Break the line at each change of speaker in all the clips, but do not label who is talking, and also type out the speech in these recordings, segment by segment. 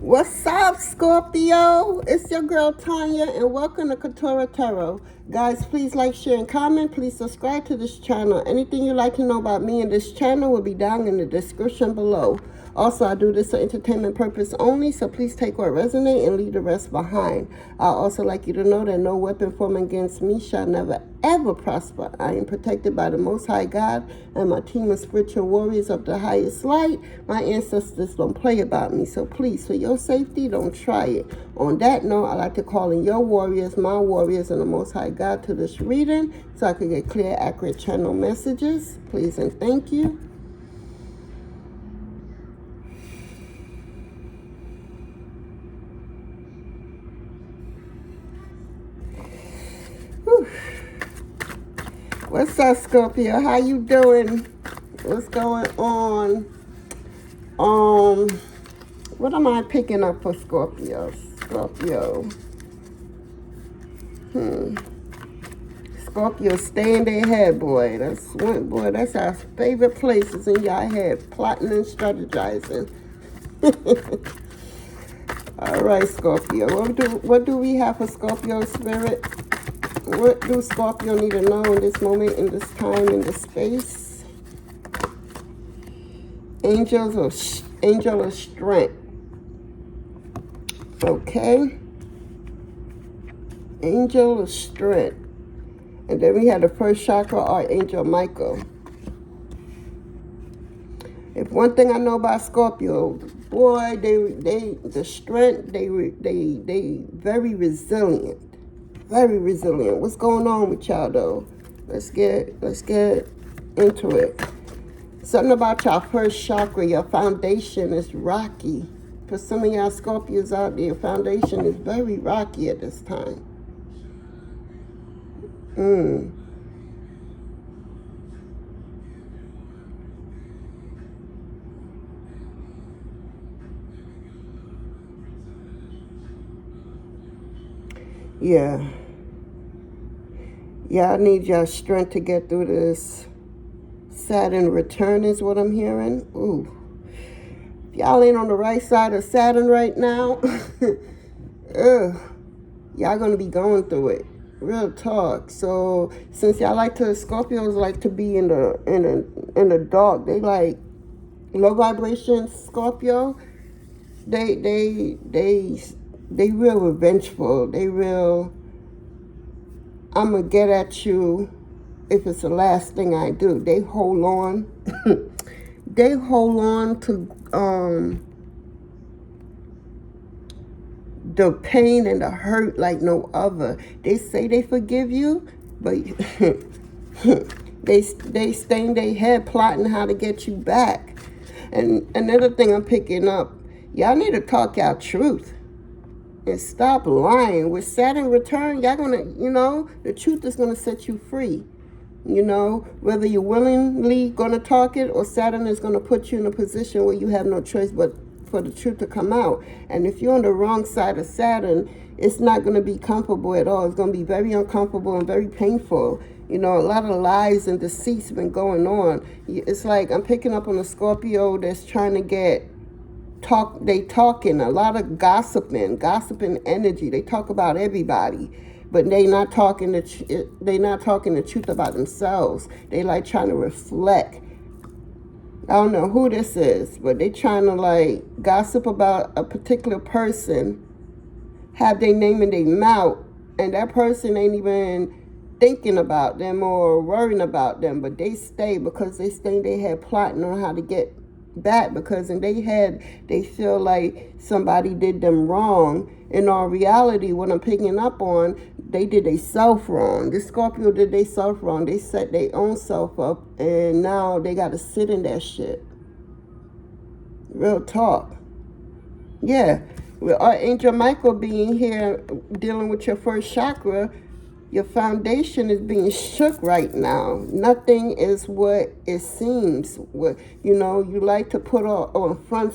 What's up, Scorpio? It's your girl Tanya, and welcome to Quetrah Tarot. Guys, please like, share, and comment. Please subscribe to this channel. Anything you'd like to know about me and this channel will be down in the description below. Also, I do this for entertainment purpose only, so please take what resonates and leave the rest behind. I also like you to know that no weapon formed against me shall never ever prosper. I am protected by the Most High God and my team of spiritual warriors of the highest light. My ancestors don't play about me, so please, for your safety, don't try it. On that note, I like to call in your warriors, my warriors, and the Most High God to this reading so I can get clear, accurate channel messages. Please and thank you. Whew. What's up, Scorpio? How you doing? What's going on? What am I picking up for Scorpio? Scorpio, stay in their head, boy. That's our favorite places in your head, plotting and strategizing. All right, Scorpio. What do we have for Scorpio spirit? What do Scorpio need to know in this moment, in this time, in this space? Angel of strength. Okay. Angel of strength. And then we had the first chakra, Archangel Michael. If one thing I know about Scorpio, boy, the strength, they very resilient. Very resilient. What's going on with y'all though? Let's get into it. Something about your first chakra, your foundation is rocky. For some of y'all Scorpios out there, your foundation is very rocky at this time. Yeah. Y'all need your strength to get through this. Saturn return is what I'm hearing. Ooh. If y'all ain't on the right side of Saturn right now, y'all gonna be going through it. Real talk. So since y'all Scorpios like to be in the dark, they like low vibration Scorpio. They real revengeful. They real, I'm gonna get at you if it's the last thing I do. They hold on. They hold on to the pain and the hurt like no other. They say they forgive you, but they stay in their head plotting how to get you back. And another thing I'm picking up, y'all need to talk y'all truth and stop lying. With Saturn return, y'all gonna, the truth is gonna set you free. Whether you're willingly gonna talk it or Saturn is gonna put you in a position where you have no choice but for the truth to come out. And if you're on the wrong side of Saturn, it's not gonna be comfortable at all. It's gonna be very uncomfortable and very painful. A lot of lies and deceit's been going on. It's like I'm picking up on a Scorpio that's trying to they talking a lot of gossiping energy. They talk about everybody, but they not talking the truth about themselves. They like trying to reflect. I don't know who this is, but they trying to like gossip about a particular person, have their name in their mouth, and that person ain't even thinking about them or worrying about them, but they stay because they stay in their head plotting on how to get back, because in their head they feel like somebody did them wrong. In all reality, what I'm picking up on, they did they self wrong. This Scorpio did they self wrong. They set their own self up, and now they got to sit in that shit. Real talk. Yeah, with Archangel Michael being here, dealing with your first chakra, your foundation is being shook right now. Nothing is what it seems. You like to put on front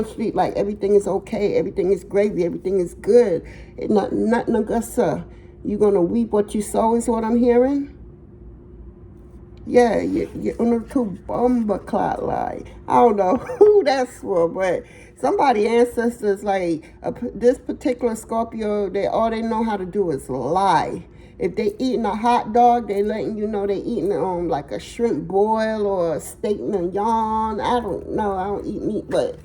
street like everything is okay, everything is gravy, everything is good. Nothing, you're going to weep what you sow is what I'm hearing. Yeah, you on the two bomber clock lie. I don't know who that's for, but somebody ancestors like this particular Scorpio, all they know how to do is lie. If they eating a hot dog, they letting you know they eating like a shrimp boil or a steak mignon. I don't know. I don't eat meat, but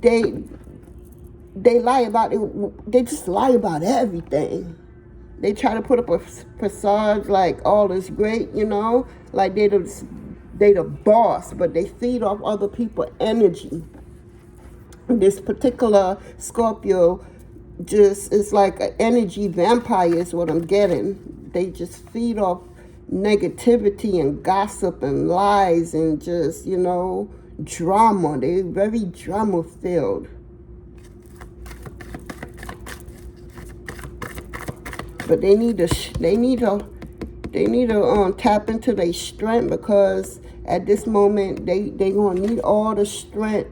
they lie about it. They just lie about everything. They try to put up a facade like all is great, you know, like they the boss, but they feed off other people's energy. This particular Scorpio just is like an energy vampire is what I'm getting. They just feed off negativity and gossip and lies and just, you know, drama. They're very drama filled. But they need to tap into their strength, because at this moment they gonna need all the strength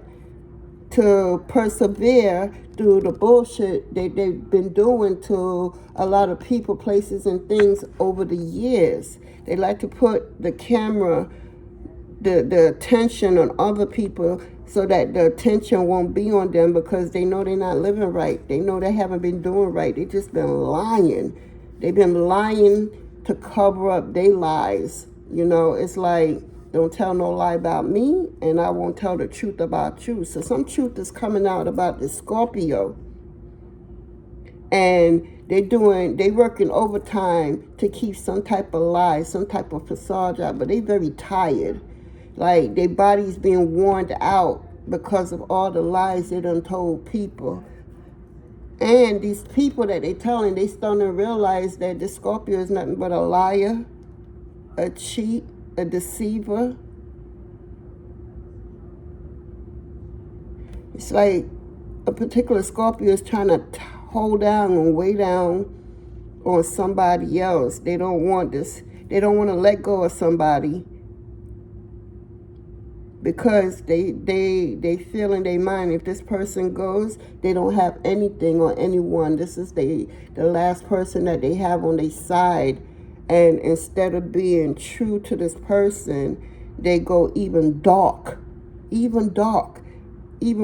to persevere through the bullshit they've been doing to a lot of people, places, and things over the years. They like to put the camera, the attention on other people so that the attention won't be on them, because they know they're not living right. They know they haven't been doing right. They just been lying. They've been lying to cover up their lies. You know, it's like, don't tell no lie about me, and I won't tell the truth about you. So some truth is coming out about the Scorpio. And they working overtime to keep some type of lie, some type of facade out, but they very tired. Like, their body's being worn out because of all the lies they done told people. And these people that they telling, they starting to realize that the Scorpio is nothing but a liar, a cheat, a deceiver. It's like a particular Scorpio is trying to hold down and weigh down on somebody else. They don't want this. They don't want to let go of somebody, because they feel in their mind, if this person goes, they don't have anything or anyone. This is the last person that they have on their side. And instead of being true to this person, they go even dark, even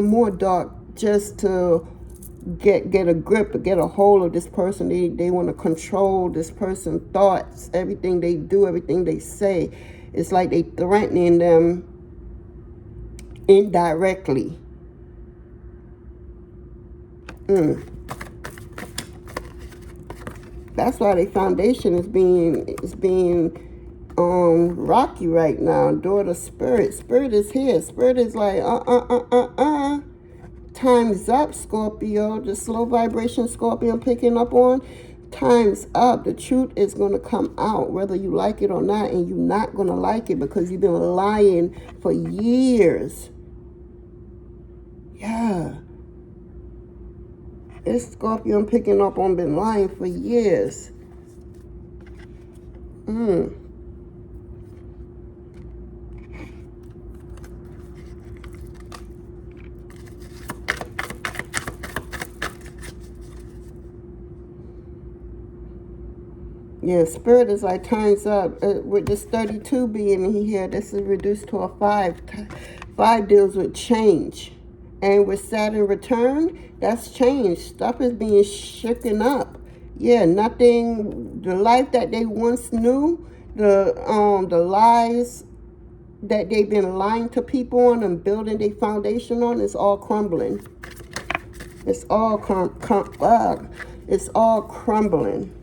more dark, just to get a grip, get a hold of this person. They want to control this person's thoughts, everything they do, everything they say. It's like they threatening them indirectly. That's why their foundation is being rocky right now. Door to spirit. Spirit is here. Spirit is like time's up, Scorpio. The slow vibration Scorpio I'm picking up on. Time's up. The truth is going to come out, whether you like it or not, and you're not going to like it because you've been lying for years. Yeah. This Scorpio I'm picking up on been lying for years. Yeah, spirit is like time's up. With this 32 being in here, this is reduced to a 5. 5 deals with change. And with Saturn return, that's change. Stuff is being shaken up. Yeah, nothing, the life that they once knew, the lies that they've been lying to people on and building their foundation on, is all crumbling. It's all it's all crumbling.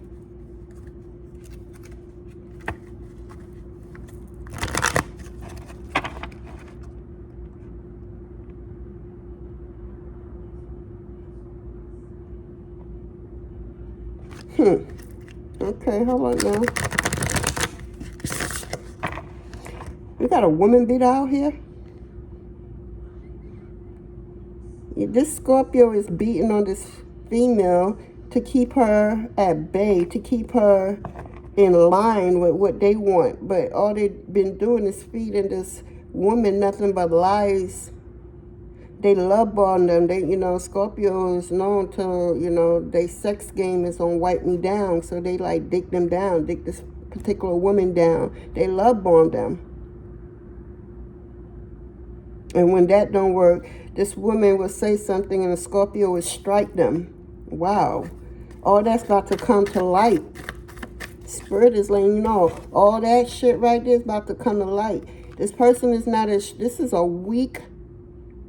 Okay, hold on now. We got a woman beater out here. Yeah, this Scorpio is beating on this female to keep her at bay, to keep her in line with what they want. But all they've been doing is feeding this woman nothing but lies. They love bomb them. They, Scorpio is known to, their sex game is on wipe me down. So they like dig them down, dig this particular woman down. They love bomb them. And when that don't work, this woman will say something and a Scorpio will strike them. Wow. All that's about to come to light. Spirit is letting you know, all that shit right there is about to come to light. This person is not this is a weak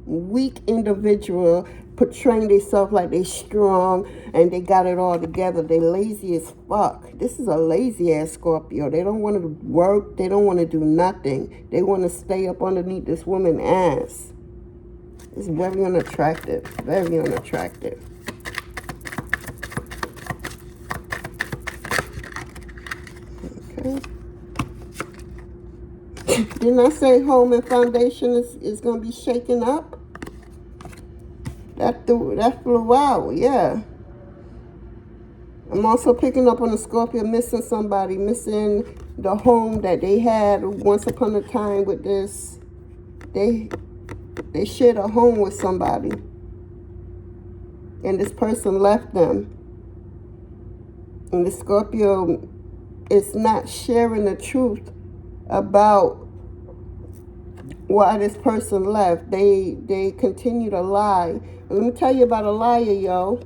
individual portraying themselves like they strong and they got it all together. They lazy as fuck. This is a lazy ass Scorpio. They don't want to work. They don't want to do nothing. They want to stay up underneath this woman's ass. It's very unattractive. Very unattractive. Okay. Didn't I say home and foundation is going to be shaken up? That flew out, yeah. I'm also picking up on the Scorpio missing somebody, missing the home that they had once upon a time with this. They shared a home with somebody. And this person left them. And the Scorpio is not sharing the truth about why this person left. They continue to lie. Let me tell you about a liar, yo.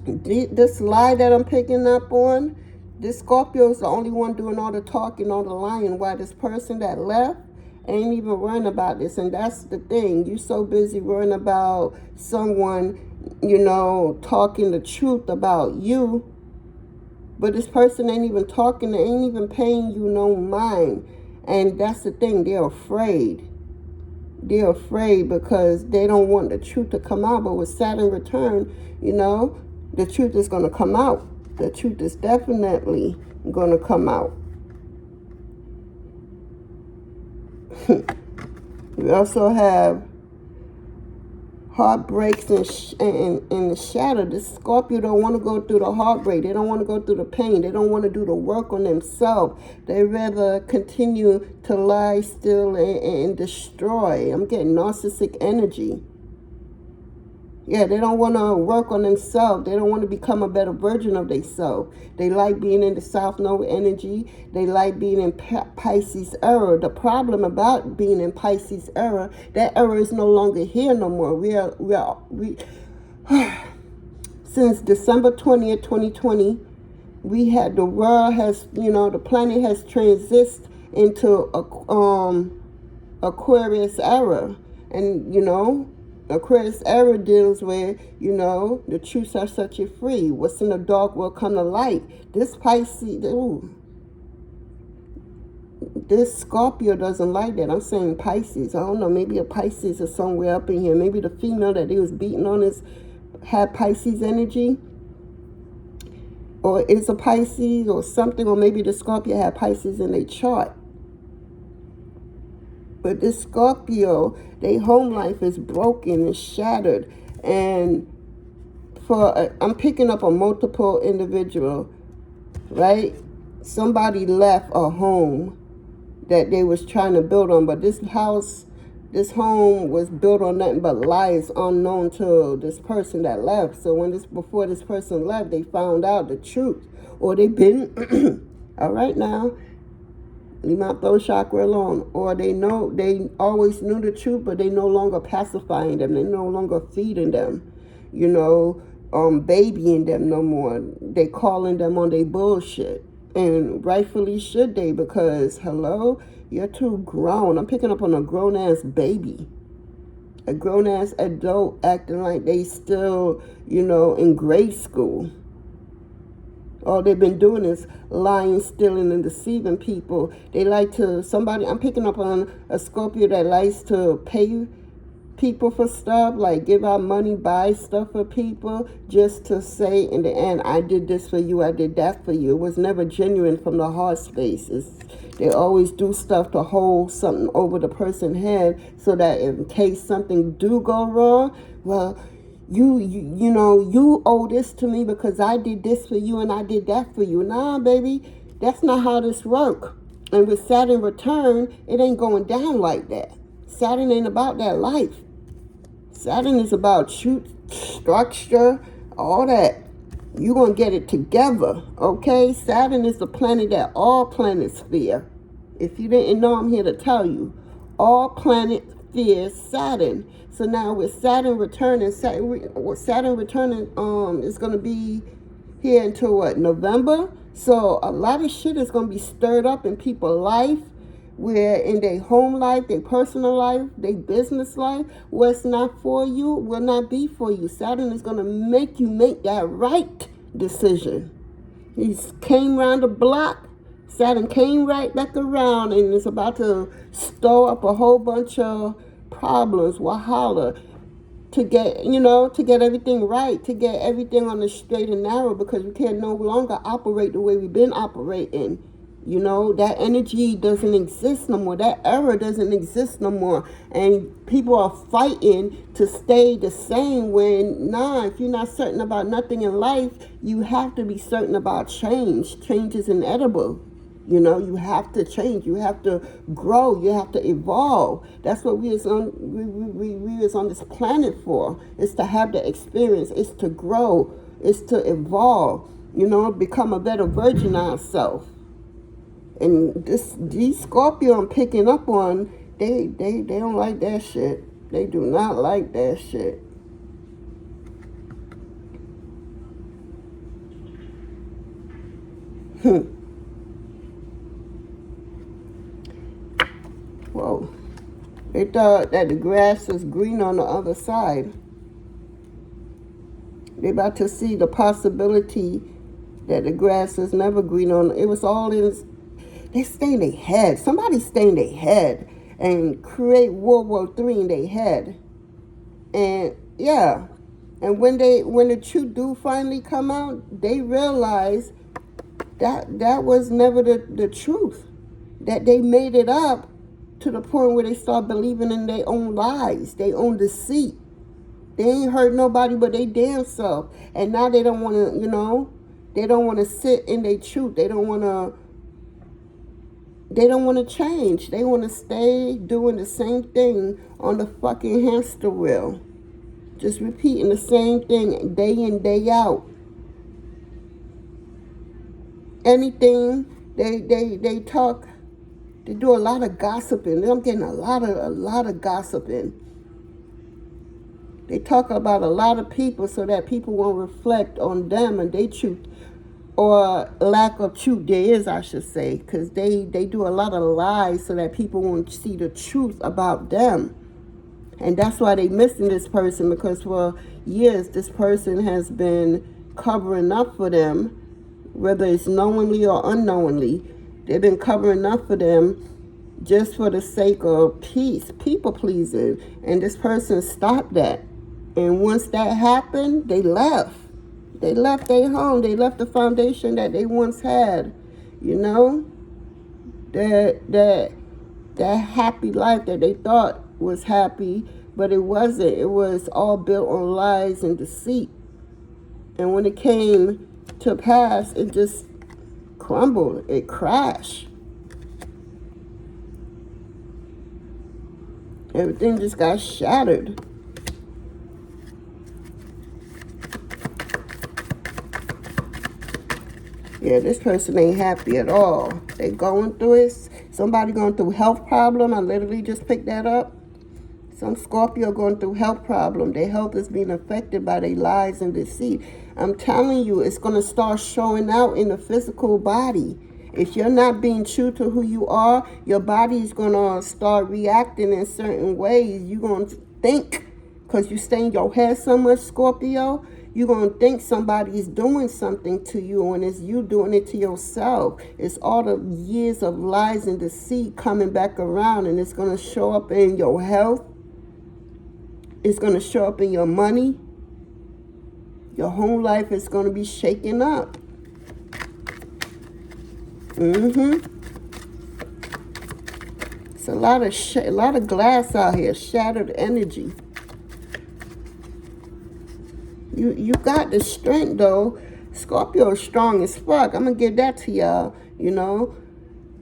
This lie that I'm picking up on, this Scorpio is the only one doing all the talking, all the lying, while this person that left ain't even worrying about this. And that's the thing. You're so busy worrying about someone, you know, talking the truth about you. But this person ain't even talking, they ain't even paying you no mind. And that's the thing, they're afraid. They're afraid because they don't want the truth to come out. But with Saturn return, you know, the truth is going to come out. The truth is definitely going to come out. We also have heartbreaks and the shadow. The Scorpio don't want to go through the heartbreak. They don't want to go through the pain. They don't want to do the work on themselves. They rather continue to lie, steal, and destroy. I'm getting narcissistic energy. Yeah, they don't want to work on themselves. They don't want to become a better version of themselves. They like being in the South Node energy. They like being in Pisces era. The problem about being in Pisces era, that era is no longer here no more. We since December 20th, 2020, we had, the world has, you know, the planet has transited into Aquarius era. And, you know, Aquarius era deals with, you know, the truth shall set you free. What's in the dark will come to light. This Pisces, this Scorpio doesn't like that. I'm saying Pisces. I don't know, maybe a Pisces is somewhere up in here. Maybe the female that they was beating on had Pisces energy. Or is a Pisces or something. Or maybe the Scorpio had Pisces in their chart. But this Scorpio, their home life is broken and shattered. And I'm picking up a multiple individual, right? Somebody left a home that they was trying to build on. But this home was built on nothing but lies unknown to this person that left. So before this person left, they found out the truth. Or they been, all right now, leave my throat chakra alone. Or they always knew the truth, but they no longer pacifying them. They no longer feeding them, you know, babying them no more. They calling them on their bullshit. And rightfully should they, because, hello, you're too grown. I'm picking up on a grown-ass baby. A grown-ass adult acting like they still, you know, in grade school. All they've been doing is lying, stealing, and deceiving people. They like to, I'm picking up on a Scorpio that likes to pay people for stuff, like give out money, buy stuff for people, just to say in the end, I did this for you, I did that for you. It was never genuine from the heart space. They always do stuff to hold something over the person's head so that in case something do go wrong, well, you know, you owe this to me because I did this for you and I did that for you. Nah, baby, that's not how this works. And with Saturn return, it ain't going down like that. Saturn ain't about that life. Saturn is about truth, structure, all that. You're going to get it together, okay? Saturn is the planet that all planets fear. If you didn't know, I'm here to tell you. All planets fear Saturn. So now with Saturn returning, Saturn returning is going to be here until what, November? So a lot of shit is going to be stirred up in people's life, where in their home life, their personal life, their business life, what's not for you will not be for you. Saturn is going to make you make that right decision. He came around the block. Saturn came right back around and is about to stir up a whole bunch of problems, wahala, to get, to get everything right, to get everything on the straight and narrow, because we can no longer operate the way we've been operating. That energy doesn't exist no more. That era doesn't exist no more. And people are fighting to stay the same when, if you're not certain about nothing in life, you have to be certain about change. Change is inevitable. You have to change. You have to grow. You have to evolve. That's what we is on this planet for. It's to have the experience. It's to grow. It's to evolve. Become a better version of ourselves. And these Scorpio I'm picking up on, they don't like that shit. They do not like that shit. Whoa. They thought that the grass was green on the other side. They about to see the possibility that the grass is never green on. It was all in. They stay in their head. Somebody stay in their head and create World War III in their head. And yeah. And when the truth do finally come out, they realize that was never the truth. That they made it up to the point where they start believing in their own lies, their own deceit. They ain't hurt nobody but they damn self. And now they don't want to, they don't want to sit in their truth. They don't want to change. They want to stay doing the same thing on the fucking hamster wheel. Just repeating the same thing day in, day out. Anything they talk, they do a lot of gossiping. I'm getting a lot of gossiping. They talk about a lot of people so that people won't reflect on them and their truth, or lack of truth there is, I should say, because they do a lot of lies so that people won't see the truth about them. And that's why they missing this person, because for years this person has been covering up for them, whether it's knowingly or unknowingly. They've been covering up for them just for the sake of peace, people pleasing. And this person stopped that. And once that happened, they left. They left their home. They left the foundation that they once had. That happy life that they thought was happy, but it wasn't. It was all built on lies and deceit. And when it came to pass, it just crumbled. It crashed. Everything just got shattered. Yeah, this person ain't happy at all. They going through it. Somebody going through health problem. I literally just picked that up. Some Scorpio going through health problem. Their health is being affected by their lies and deceit. I'm telling you, it's going to start showing out in the physical body. If you're not being true to who you are, your body is going to start reacting in certain ways. You're going to think, because you stay in your head so much, Scorpio, you're going to think somebody's doing something to you, and it's you doing it to yourself. It's all the years of lies and deceit coming back around, and it's going to show up in your health. It's going to show up in your money. Your whole life is going to be shaken up. It's a lot of glass out here, shattered energy. You got the strength, though. Scorpio is strong as fuck. I'm going to give that to y'all,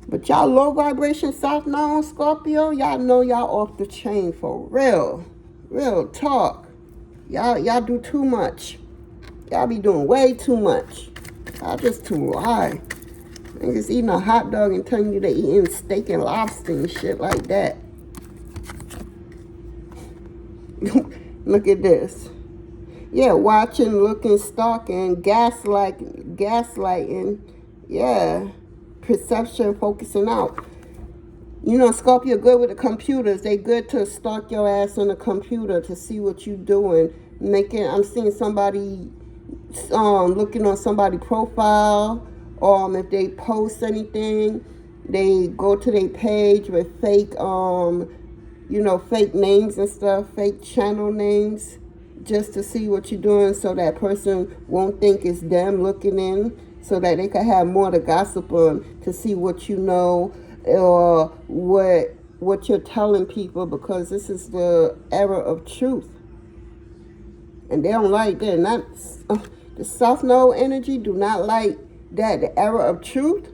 But y'all low vibration South Node Scorpio, y'all know y'all off the chain for real. Real talk. Y'all do too much. Y'all be doing way too much. Y'all just too high. Niggas eating a hot dog and telling you they eating steak and lobster and shit like that. Look at this. Yeah, watching, looking, stalking, gaslighting. Yeah, perception, focusing out. You know, Scorpio good with the computers. They good to stalk your ass on the computer to see what you doing. I'm seeing somebody looking on somebody's profile. If they post anything, they go to their page with fake fake names and stuff, fake channel names, just to see what you're doing so that person won't think it's them looking in, so that they can have more to gossip on, to see what you know or what you're telling people, because this is the era of truth. And they don't like that. Not the South Node energy do not like that. The era of truth,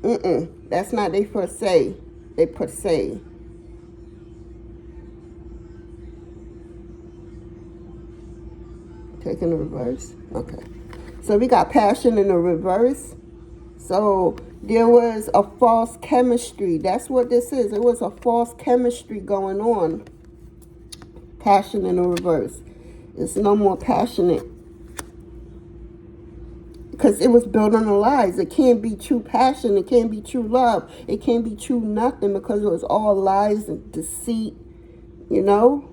that's not they per se. They per se. Taking the reverse. Okay. So we got passion in the reverse. So there was a false chemistry. That's what this is. It was a false chemistry going on. Passion in the reverse. It's no more passionate. Because it was built on the lies. It can't be true passion. It can't be true love. It can't be true nothing, because it was all lies and deceit. You know?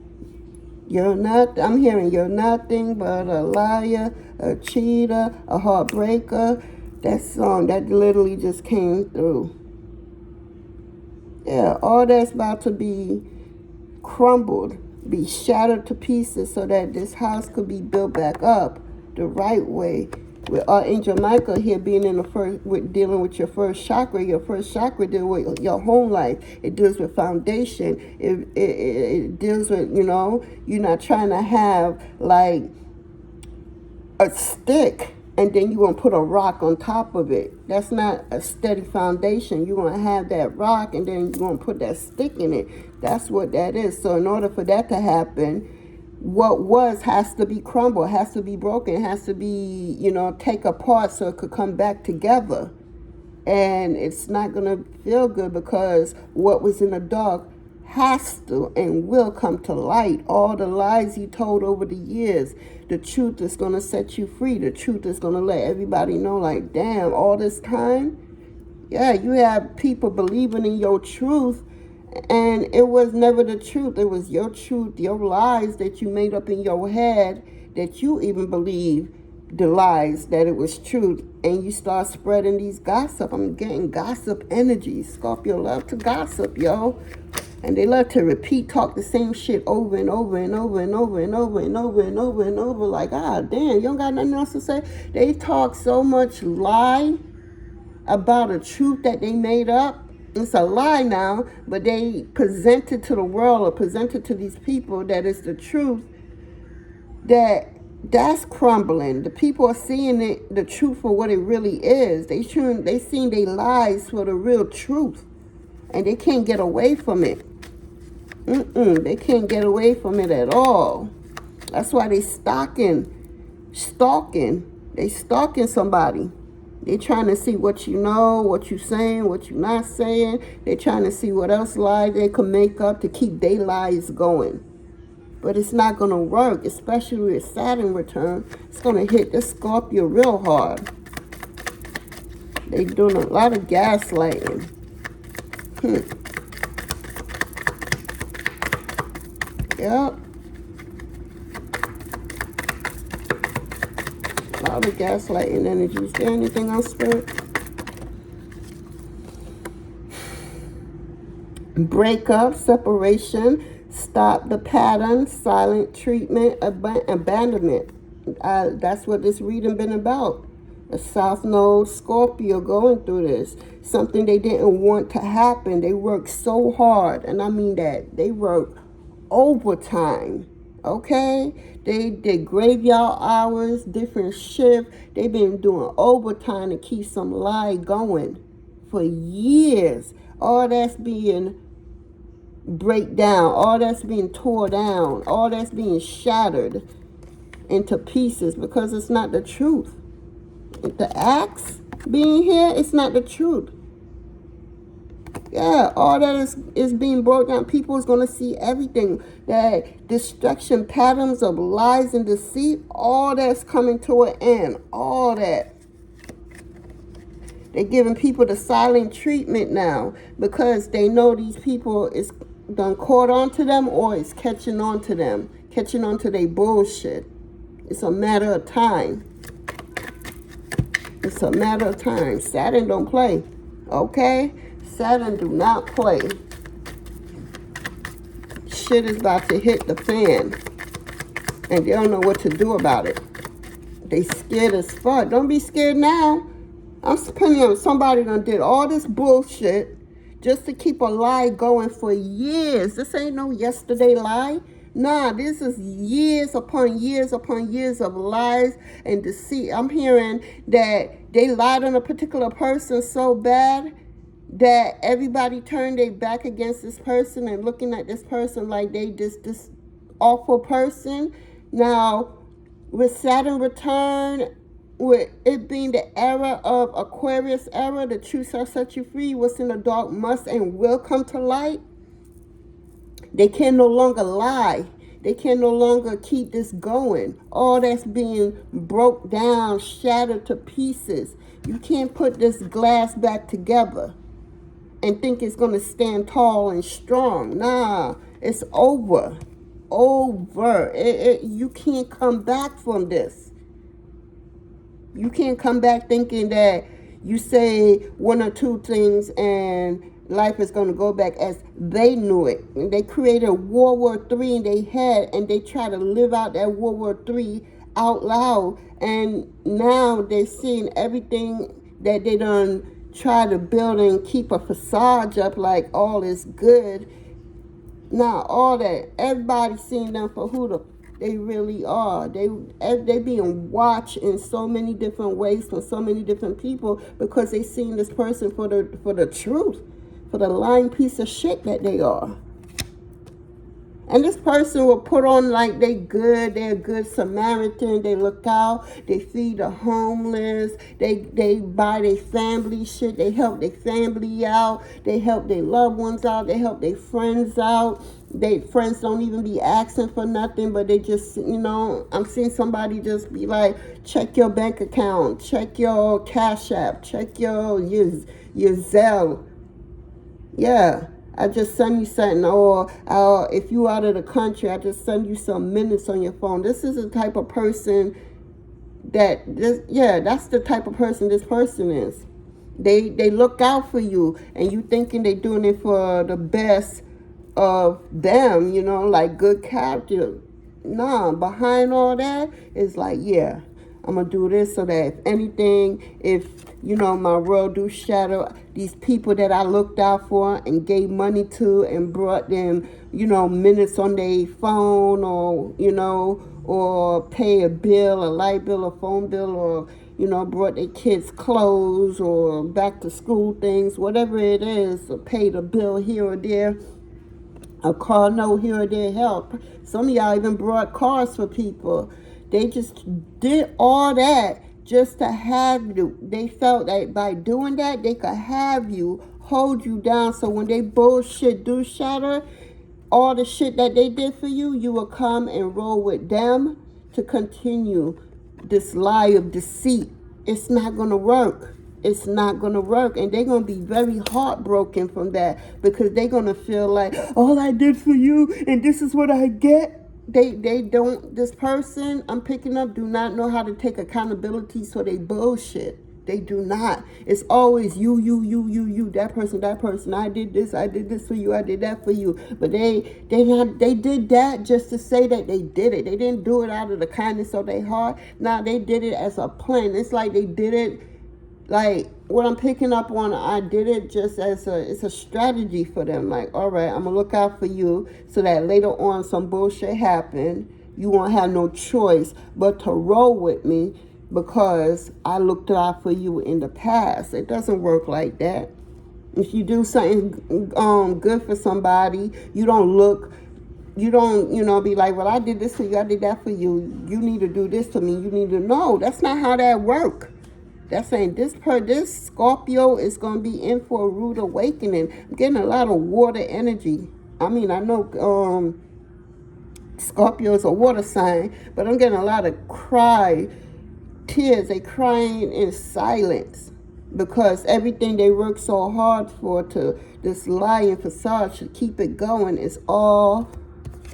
I'm hearing you're nothing but a liar, a cheater, a heartbreaker. That song, that literally just came through. Yeah, all that's about to be crumbled, be shattered to pieces, so that this house could be built back up the right way. With Archangel Michael here being in the first, dealing with your first chakra. Your first chakra deals with your home life. It deals with foundation. It deals with, you're not trying to have like a stick and then you're going to put a rock on top of it. That's not a steady foundation. You're going to have that rock and then you're going to put that stick in it. That's what that is. So in order for that to happen, what was has to be crumbled, has to be broken, has to be, take apart so it could come back together. And it's not going to feel good, because what was in the dark has to and will come to light. All the lies you told over the years, the truth is going to set you free. The truth is going to let everybody know, like, damn, all this time, yeah, you have people believing in your truth, and it was never the truth. It was your truth, your lies that you made up in your head, that you even believe the lies that it was truth, and you start spreading these gossip. I'm getting gossip energy. Scorpio love to gossip, yo. And they love to talk the same shit over and over and over and over and over and over and over and over. Like, damn, you don't got nothing else to say? They talk so much lie about a truth that they made up. It's a lie now, but they present it to the world, or present it to these people that it's the truth. That's crumbling. The people are seeing it, the truth for what it really is. They seeing their lies for the real truth, and they can't get away from it. They can't get away from it at all. That's why they stalking. They stalking somebody. They're trying to see what you know, what you saying, what you're not saying. They're trying to see what else lies they can make up to keep their lies going. But it's not going to work, especially with Saturn return. It's going to hit the Scorpio real hard. They're doing a lot of gaslighting. Yep. A lot of gaslighting energy. Is there anything else, Spirit? Breakup, separation, stop the pattern, silent treatment, abandonment. That's what this reading been about. The South Node Scorpio going through this. Something they didn't want to happen. They worked so hard, and I mean that. They worked overtime. Okay? They did graveyard hours, different shifts. They've been doing overtime to keep some lie going for years. All that's being break down, all that's being tore down, all that's being shattered. into pieces because it's not the truth. The axe being here, it's not the truth. Yeah, all that is being brought down. People is going to see everything. That destruction, patterns of lies and deceit, all that's coming to an end. All that. They're giving people the silent treatment now because they know these people is done caught on to them or is catching on to them. Catching on to their bullshit. It's a matter of time. It's a matter of time. Saturn don't play. Okay? Saturn do not play. Shit is about to hit the fan. And they don't know what to do about it. They scared as fuck. Don't be scared now. I'm telling you, somebody done did all this bullshit just to keep a lie going for years. This ain't no yesterday lie. Nah, this is years upon years upon years of lies and deceit. I'm hearing that they lied on a particular person so bad that everybody turned their back against this person and looking at this person like they just this awful person. Now, with Saturn return, with it being the era of Aquarius era, the truth shall set you free. What's in the dark must and will come to light. They can no longer lie. They can no longer keep this going. All that's being broke down, shattered to pieces. You can't put this glass back together and think it's going to stand tall and strong. Nah, it's over. Over. You can't come back from this. You can't come back thinking that you say one or two things and life is going to go back as they knew it. And they created World War III in their head and they try to live out that World War III out loud. And now they're seeing everything that they done try to build and keep a facade up like all is good. Now all that, everybody's seeing them for who they really are. They being watched in so many different ways from so many different people because they seen this person for the truth, for the lying piece of shit that they are. And this person will put on like they're a good Samaritan. They look out, they feed the homeless, they buy their family shit, they help their family out, they help their loved ones out, they help their friends out. Their friends don't even be asking for nothing, but they just, I'm seeing somebody just be like, check your bank account, check your Cash App, check your Zelle. Yeah. I just send you something, or if you out of the country, I just send you some minutes on your phone. This is the type of person that's the type of person this person is. They look out for you, and you thinking they doing it for the best of them, like good character. Nah, behind all that is like, yeah, I'm going to do this so that if anything, if my world do shatter, these people that I looked out for and gave money to and brought them, minutes on their phone or pay a bill, a light bill, a phone bill, or, brought their kids clothes or back to school things, whatever it is, or paid a bill here or there, a car note here or there, help. Some of y'all even brought cars for people. They just did all that just to have you. They felt that by doing that, they could have you, hold you down. So when they bullshit do shatter, all the shit that they did for you, you will come and roll with them to continue this lie of deceit. It's not going to work. It's not going to work. And they're going to be very heartbroken from that because they're going to feel like, all I did for you and this is what I get. They don't, this person I'm picking up do not know how to take accountability, so they bullshit. They do not. It's always you, that person. I did this for you, I did that for you. But they did that just to say that they did it. They didn't do it out of the kindness of their heart. Now they did it as a plan. It's like they did it, like what I'm picking up on, I did it just as it's a strategy for them. Like, all right, I'm going to look out for you so that later on some bullshit happen. You won't have no choice but to roll with me because I looked out for you in the past. It doesn't work like that. If you do something good for somebody, you don't look You don't, be like, well, I did this for you, I did that for you. You need to do this to me. You need to know. That's not how that works. That's saying this Scorpio is going to be in for a rude awakening. I'm getting a lot of water energy. I mean, I know Scorpio is a water sign, but I'm getting a lot of tears. They crying in silence because everything they work so hard for, to this lie and facade to keep it going, is all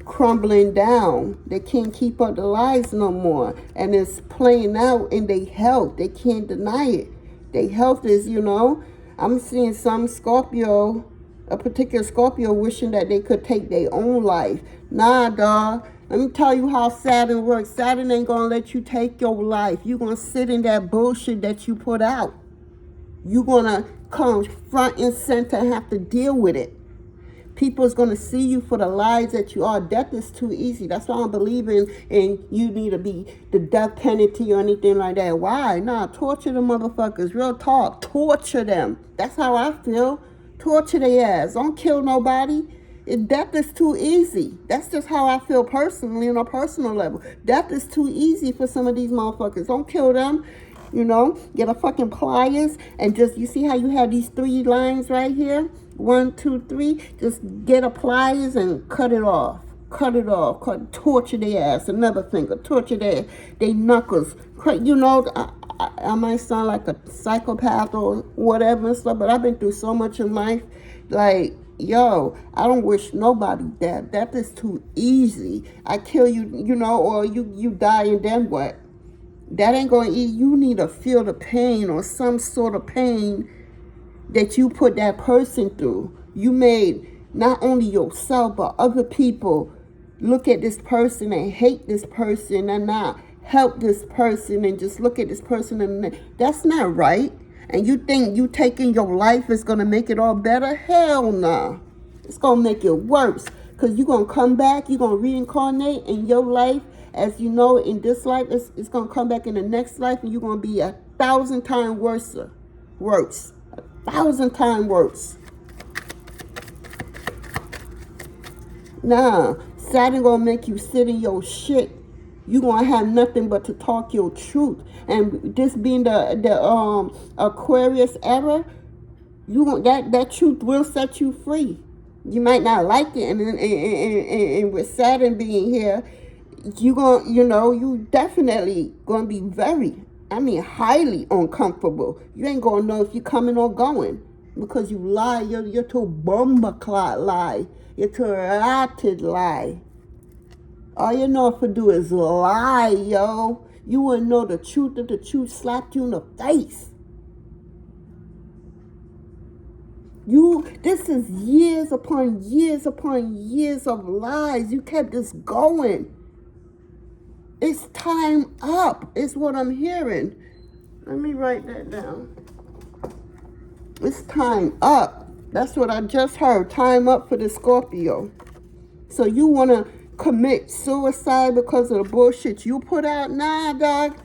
crumbling down. They can't keep up the lies no more, and it's playing out in their health. They can't deny it. Their health is, I'm seeing some Scorpio, a particular Scorpio, wishing that they could take their own life. Nah, dog. Let me tell you how Saturn works. Saturn ain't gonna let you take your life. You're gonna sit in that bullshit that you put out. You're gonna come front and center and have to deal with it. People's going to see you for the lies that you are. Death is too easy. That's why I don't believe in you need to be the death penalty or anything like that. Why? Nah, torture the motherfuckers. Real talk. Torture them. That's how I feel. Torture their ass. Don't kill nobody. Death is too easy. That's just how I feel personally, on a personal level. Death is too easy for some of these motherfuckers. Don't kill them. Get a fucking pliers and just, you see how you have these 3 lines right here? 1, 2, 3. Just get a pliers and cut it off. Torture their ass. Another finger. Torture their knuckles. I might sound like a psychopath or whatever and stuff, but I've been through so much in life. Like, yo, I don't wish nobody death. Death is too easy. I kill you, or you die, and then what? That ain't going to eat. You need to feel the pain, or some sort of pain that you put that person through. You made not only yourself, but other people look at this person and hate this person and not help this person and just look at this person. And that's not right. And you think you taking your life is going to make it all better? Hell no. It's going to make it worse. Because you're going to come back. You're going to reincarnate in your life. As you know, in this life, it's going to come back in the next life, and you're going to be 1,000 times worse. 1,000 times worse. Nah, Saturn going to make you sit in your shit. You're going to have nothing but to talk your truth. And this being the Aquarius era, that truth will set you free. You might not like it, and with Saturn being here, you definitely gonna be highly uncomfortable. You ain't gonna know if you're coming or going because you lie. You're too bomba clot lie. You're too rotted lie. All you know to do is lie, yo. You wouldn't know the truth if the truth slapped you in the face. This is years upon years upon years of lies. You kept this going. It's time up, is what I'm hearing. Let me write that down. It's time up. That's what I just heard. Time up for the Scorpio. So you want to commit suicide because of the bullshit you put out? Nah, dog.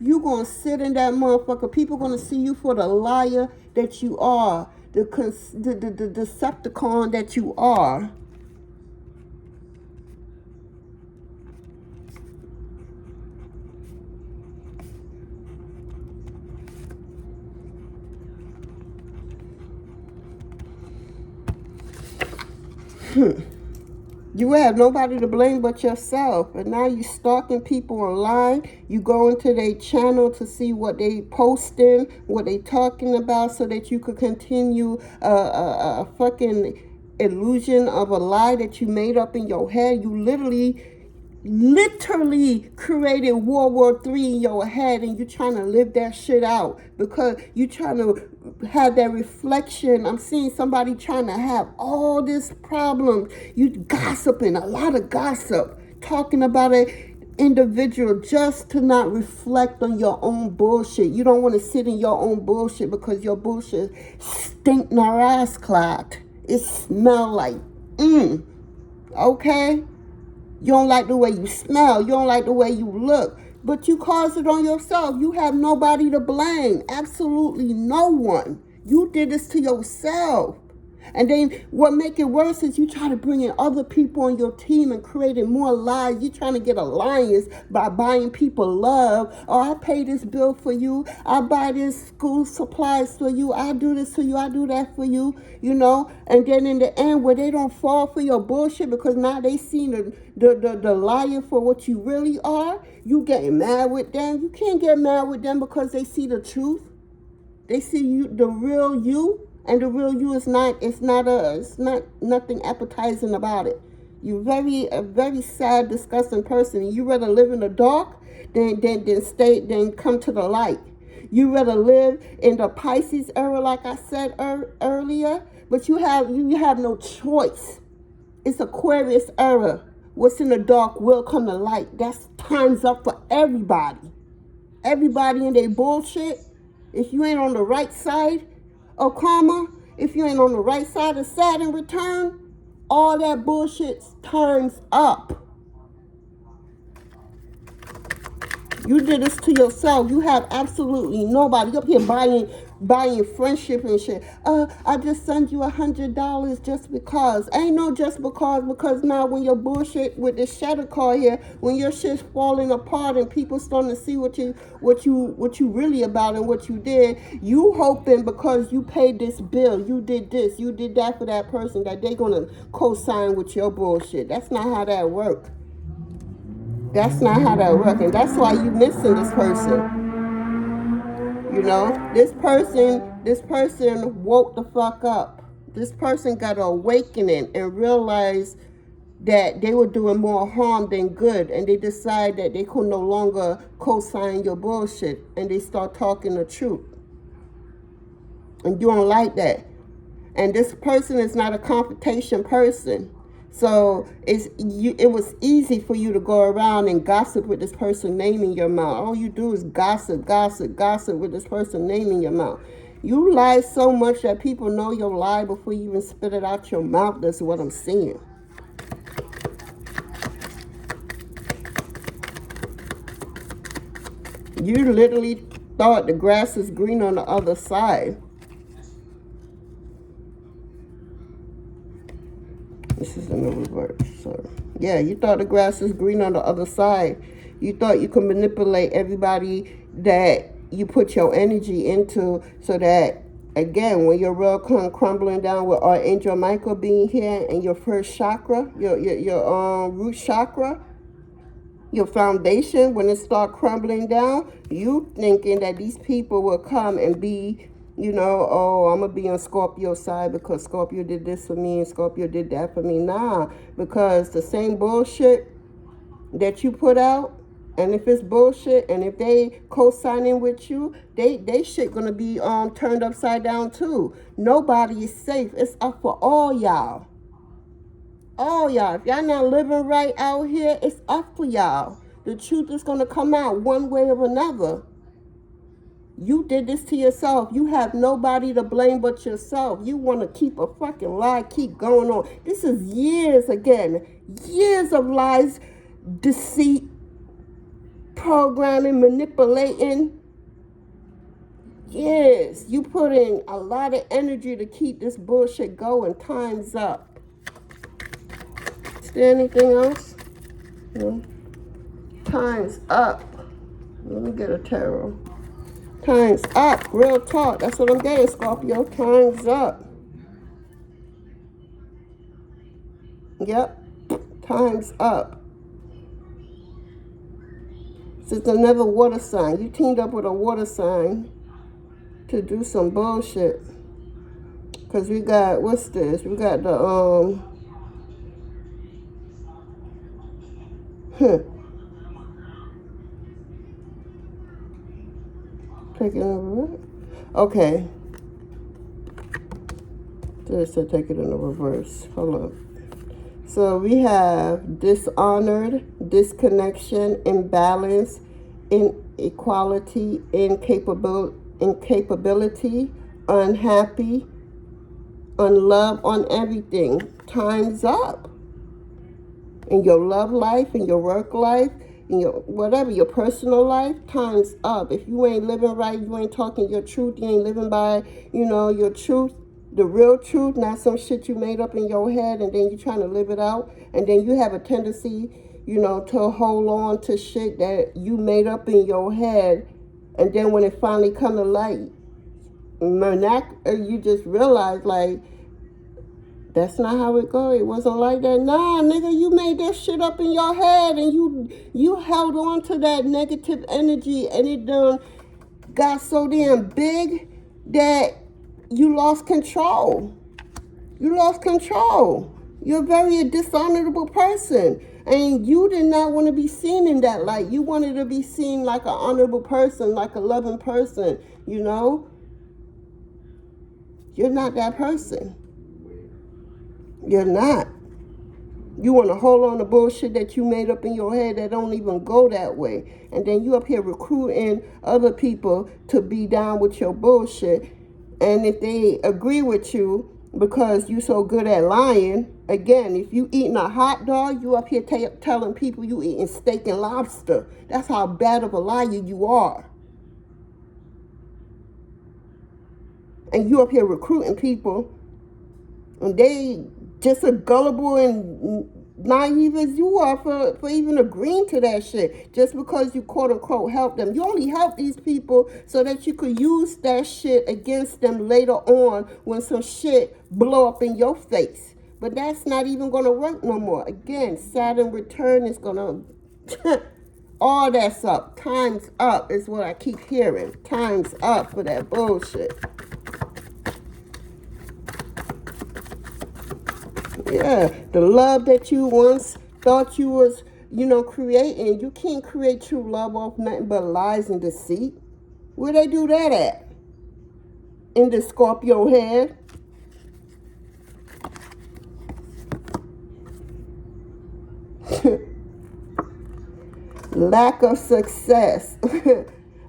You going to sit in that motherfucker. People going to see you for the liar that you are. The Decepticon that you are. You have nobody to blame but yourself. And now you stalking people online. You go into their channel to see what they posting, what they talking about, so that you could continue a fucking illusion of a lie that you made up in your head. You literally created World War III in your head, and you're trying to live that shit out because you're trying to have that reflection. I'm seeing somebody trying to have all this problem. You gossiping, a lot of gossip, talking about an individual just to not reflect on your own bullshit. You don't want to sit in your own bullshit because your bullshit stink nar ass clot. It smell like, okay? You don't like the way you smell. You don't like the way you look. But you caused it on yourself. You have nobody to blame. Absolutely no one. You did this to yourself. And then what make it worse is you try to bring in other people on your team and creating more lies. You're trying to get alliance by buying people love. Oh, I pay this bill for you. I buy this school supplies for you. I do this for you. I do that for you. You know, and then in the end, where they don't fall for your bullshit because now they seen the liar for what you really are, you getting mad with them. You can't get mad with them because they see the truth. They see you, the real you, and the real you is not. It's not nothing appetizing about it. You're a very sad, disgusting person. You rather live in the dark than come to the light. You rather live in the Pisces era, like I said earlier, but you have no choice. It's Aquarius era. What's in the dark will come to light. That's time's up for everybody. Everybody in their bullshit. If you ain't on the right side of karma, if you ain't on the right side of Saturn return, all that bullshit turns up. You did this to yourself. You have absolutely nobody. You up here buying friendship and shit. I just sent you $100 just because. Ain't no just because now when your bullshit with this shadow card here, when your shit's falling apart and people starting to see what you really about and what you did, you hoping because you paid this bill, you did this, you did that for that person, that they gonna co-sign with your bullshit. That's not how that works. That's not how that works, and that's why you missing this person. You know, this person woke the fuck up. This person got an awakening and realized that they were doing more harm than good, and they decide that they could no longer co-sign your bullshit, and they start talking the truth. And you don't like that. And this person is not a confrontation person. So it was easy for you to go around and gossip with this person name in your mouth. All you do is gossip with this person name in your mouth. You lie so much that people know your lie before you even spit it out your mouth. That's what I'm seeing. You literally thought the grass is green on the other side. This is in the reverse. So, yeah, you thought the grass is green on the other side. You thought you could manipulate everybody that you put your energy into so that, again, when your world come crumbling down with Archangel Michael being here and your first chakra, your root chakra, your foundation, when it start crumbling down, you thinking that these people will come and be, you know, oh, I'm going to be on Scorpio's side because Scorpio did this for me and Scorpio did that for me. Nah, because the same bullshit that you put out, and if it's bullshit, and if they co-signing with you, they shit going to be turned upside down too. Nobody is safe. It's up for all y'all. All y'all. If y'all not living right out here, it's up for y'all. The truth is going to come out one way or another. You did this to yourself. You have nobody to blame but yourself. You want to keep a fucking lie, keep going on. This is years of lies, deceit, programming, manipulating. Yes, you put in a lot of energy to keep this bullshit going. Time's up. Is there anything else? No? Time's up. Let me get a tarot. Time's up. Real talk. That's what I'm getting, Scorpio. Time's up. Yep. Time's up. It's another water sign. You teamed up with a water sign to do some bullshit. Because we got, what's this? We got the, Take it over. Okay. Just to take it in the reverse. Hold on. So we have dishonored, disconnection, imbalance, inequality, incapability, unhappy, unloved, on everything. Time's up. In your love life, in your work life, in your whatever, your personal life, time's up. If you ain't living right, you ain't talking your truth, you ain't living by, your truth, the real truth, not some shit you made up in your head and then you're trying to live it out. And then you have a tendency, you know, to hold on to shit that you made up in your head. And then when it finally come to light, you just realize, like, that's not how it goes. It wasn't like that. Nah, nigga, you made that shit up in your head and you held on to that negative energy and it done got so damn big that you lost control. You lost control. You're a very dishonorable person. And you did not want to be seen in that light. You wanted to be seen like an honorable person, like a loving person, you know? You're not that person. You're not. You want to hold on to bullshit that you made up in your head that don't even go that way. And then you up here recruiting other people to be down with your bullshit. And if they agree with you because you so good at lying, again, if you eating a hot dog, you up here telling people you eating steak and lobster. That's how bad of a liar you are. And you up here recruiting people, and they just as gullible and naive as you are for even agreeing to that shit. Just because you quote unquote help them. You only help these people so that you could use that shit against them later on when some shit blow up in your face. But that's not even going to work no more. Again, Saturn return is going to... all that's up. Time's up is what I keep hearing. Time's up for that bullshit. Yeah, the love that you once thought you was, you know, creating, you can't create true love off nothing but lies and deceit. Where they do that at? In the Scorpio head? Lack of success,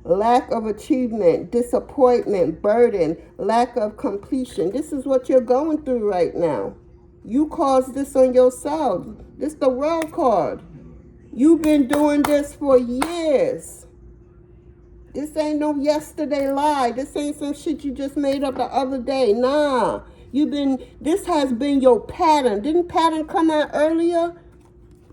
lack of achievement, disappointment, burden, lack of completion. This is what you're going through right now. You caused this on yourself. This is the world card. You've been doing this for years. This ain't no yesterday lie. This ain't some shit you just made up the other day. Nah. This has been your pattern. Didn't pattern come out earlier?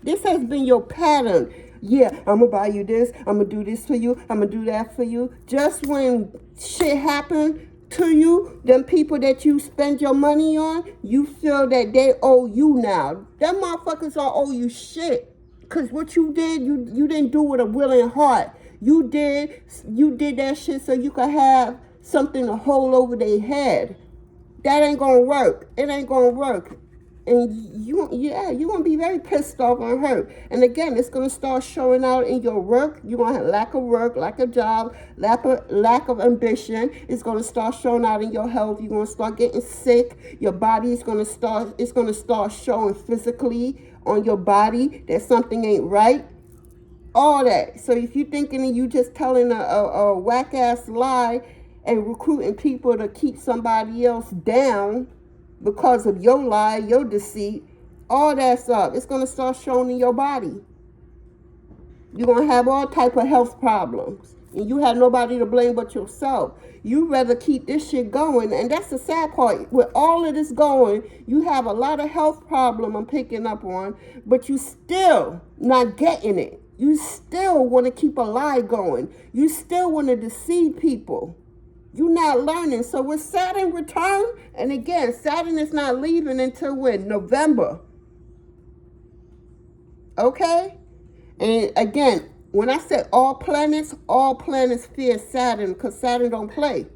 This has been your pattern. Yeah, I'm going to buy you this. I'm going to do this for you. I'm going to do that for you. Just when shit happened to you, them people that you spend your money on, you feel that they owe you now. Them motherfuckers don't owe you shit. Because what you did, you didn't do with a willing heart. You did that shit so you could have something to hold over their head. That ain't going to work. It ain't going to work. And you're going to be very pissed off and hurt. And again, it's going to start showing out in your work. You're going to have lack of work, lack of job, lack of ambition. It's going to start showing out in your health. You're going to start getting sick. Your body is going to start showing physically on your body that something ain't right. All that. So if you're thinking that you just telling a whack-ass lie and recruiting people to keep somebody else down because of your lie, your deceit, all that's up. It's going to start showing in your body. You're going to have all type of health problems. And you have nobody to blame but yourself. You rather keep this shit going. And that's the sad part. With all of this going, you have a lot of health problem I'm picking up on, but you still not getting it. You still want to keep a lie going. You still want to deceive people. You're not learning. So with Saturn return, and again, Saturn is not leaving until when? November. Okay? And again, when I say all planets fear Saturn because Saturn don't play.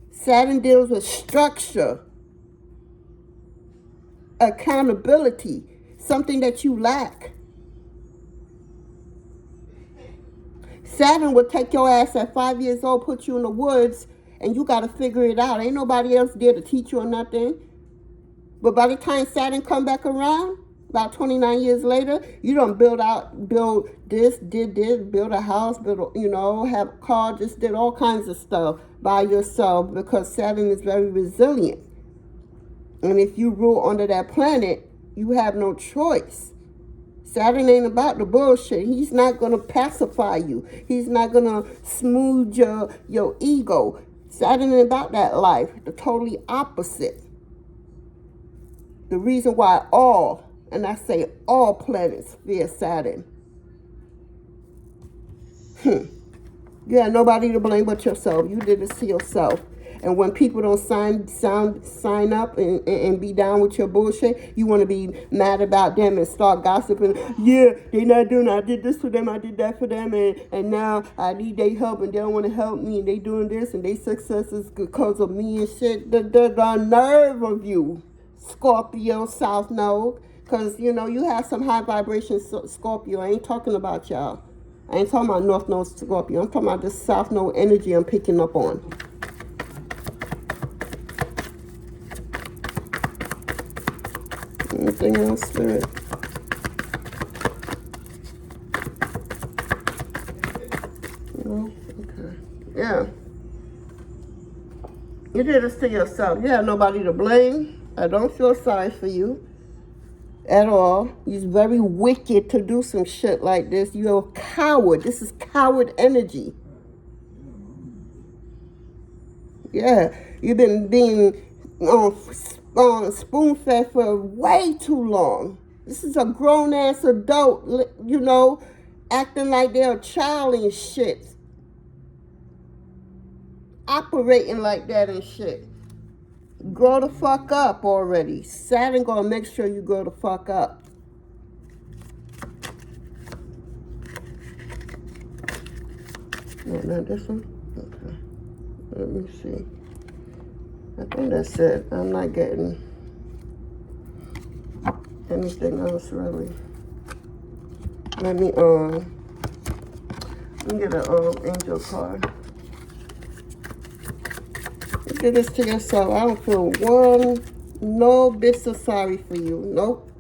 Saturn deals with structure, accountability, something that you lack. Saturn will take your ass at 5 years old, put you in the woods, and you got to figure it out. Ain't nobody else there to teach you or nothing. But by the time Saturn come back around, about 29 years later, you don't build this, did this, build a house, have a car, just did all kinds of stuff by yourself because Saturn is very resilient. And if you rule under that planet, you have no choice. Saturn ain't about the bullshit. He's not going to pacify you. He's not going to smooth your ego. Saturn ain't about that life. The totally opposite. The reason why all, and I say all planets fear Saturn. You have nobody to blame but yourself. You did this to yourself. And when people don't sign up and be down with your bullshit, you want to be mad about them and start gossiping. Yeah, they not doing, I did this for them, I did that for them, and now I need their help and they don't want to help me, and they doing this and they success is because of me and shit. The nerve of you, Scorpio, South Node. Because, you know, you have some high vibration Scorpio. I ain't talking about y'all. I ain't talking about North Node Scorpio. I'm talking about this South Node energy I'm picking up on. Anything else, Spirit? No? Okay. Yeah. You did this to yourself. You have nobody to blame. I don't feel sorry for you at all. You're very wicked to do some shit like this. You're a coward. This is coward energy. Yeah. You've been being spoon-fed for way too long. This is a grown-ass adult, you know, acting like they're a child and shit. Operating like that and shit. Grow the fuck up already. Saturn gonna make sure you grow the fuck up. No, not this one? Okay. Let me see. I think that's it. I'm not getting anything else really. Let me get an angel card. You did this to yourself. I don't feel no bits of sorry for you. Nope.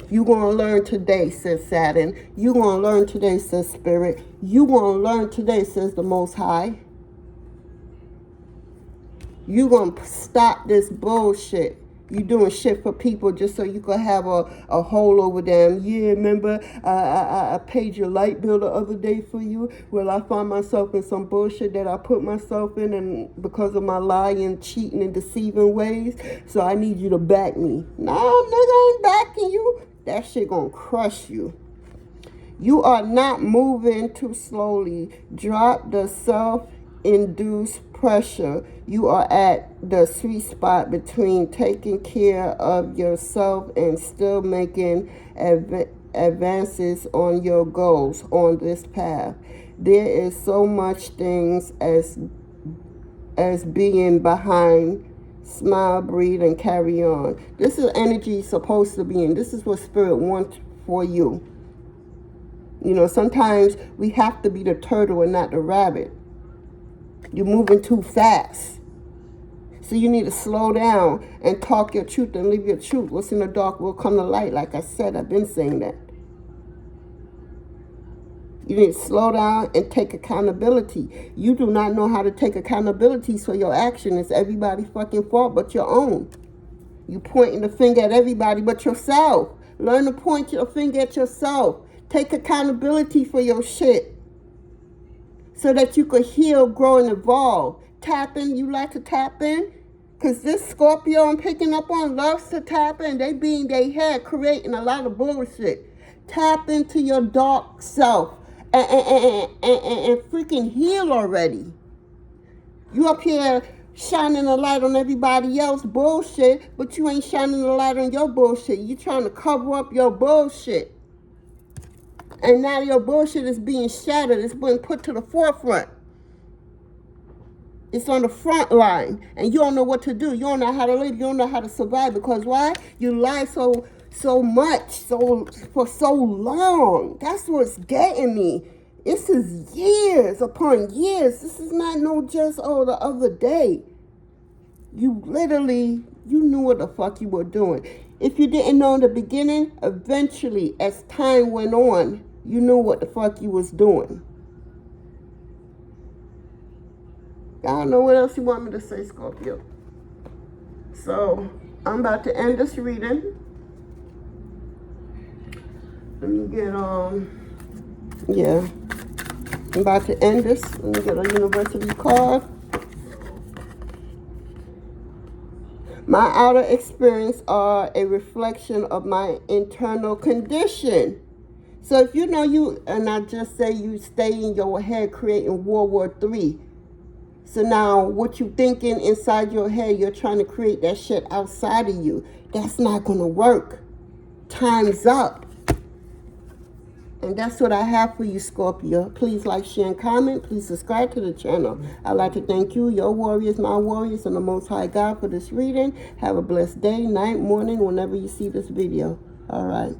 You gonna learn today, says Saturn. You gonna learn today, says Spirit. You gonna learn today, says the Most High. You gonna stop this bullshit. You doing shit for people just so you can have a hold over them. Yeah, remember I paid your light bill the other day for you? Well, I found myself in some bullshit that I put myself in, and because of my lying, cheating, and deceiving ways. So I need you to back me. No, nigga, I ain't backing you. That shit gonna crush you. You are not moving too slowly. Drop the self-induced pressure. You are at the sweet spot between taking care of yourself and still making advances on your goals on this path. There is so much things as being behind. Smile, breathe, and carry on. This is energy supposed to be in. This is what Spirit wants for you. You know, sometimes we have to be the turtle and not the rabbit. You're moving too fast. So you need to slow down and talk your truth and live your truth. What's in the dark will come to light. Like I said, I've been saying that. You need to slow down and take accountability. You do not know how to take accountability, so your action is everybody's fucking fault but your own. You pointing the finger at everybody but yourself. Learn to point your finger at yourself. Take accountability for your shit so that you could heal, grow, and evolve. Tap in. You like to tap in? Because this Scorpio I'm picking up on loves to tap in. They being their head, creating a lot of bullshit. Tap into your dark self and freaking heal already. You up here shining a light on everybody else bullshit, but you ain't shining a light on your bullshit. You trying to cover up your bullshit. And now your bullshit is being shattered. It's being put to the forefront. It's on the front line. And you don't know what to do. You don't know how to live. You don't know how to survive. Because why? You lie so much, for so long. That's what's getting me. This is years upon years. This is not just, the other day. You knew what the fuck you were doing. If you didn't know in the beginning, eventually, as time went on, you knew what the fuck you was doing. I don't know what else you want me to say, Scorpio. So, I'm about to end this reading. Let me get, I'm about to end this. Let me get a university card. My outer experience are a reflection of my internal condition. So if you know you, and I just say you stay in your head creating World War III. So now what you thinking inside your head, you're trying to create that shit outside of you. That's not going to work. Time's up. And that's what I have for you, Scorpio. Please like, share, and comment. Please subscribe to the channel. I'd like to thank you, your warriors, my warriors, and the Most High God for this reading. Have a blessed day, night, morning, whenever you see this video. All right.